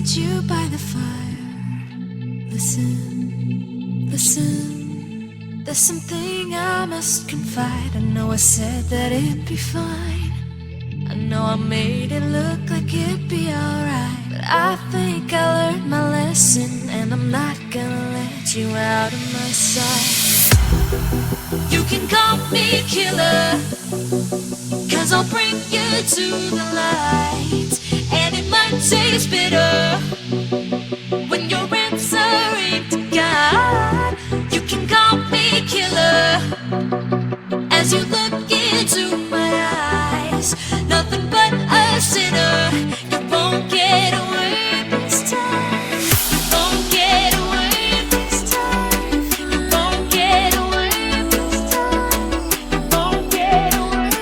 meet you by the fire. Listen, listen, there's something I must confide. I know I said that it'd be fine. I know I made it look like it'd be alright, but I think I learned my lesson, and I'm not gonna let you out of my sight. You can call me killer, 'cause I'll bring you to the light. And it might taste bitter when you're answering to God. You can call me killer as you look into my eyes. Nothing but a sinner. You won't get away this time. You won't get away this time. You won't get away this time. You won't get away.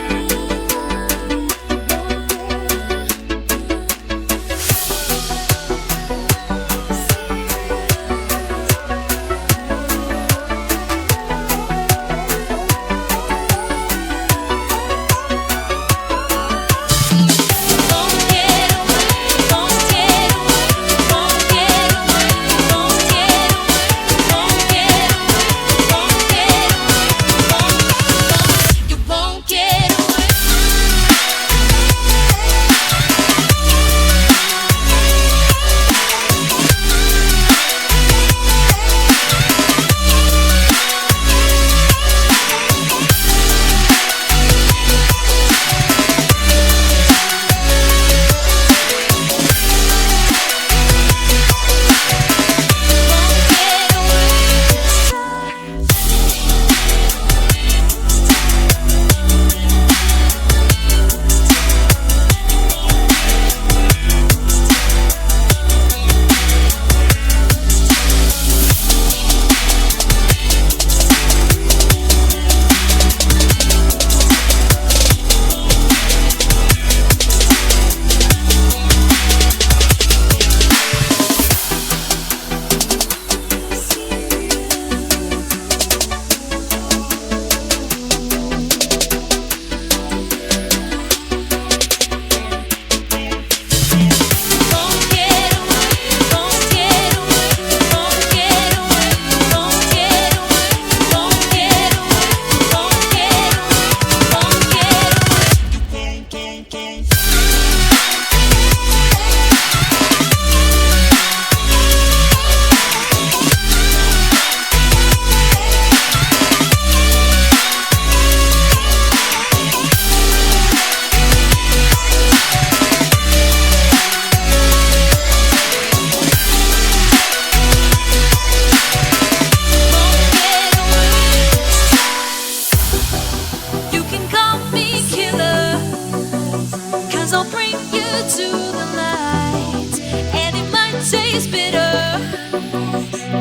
I'll bring you to the light, and it might taste bitter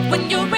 when you're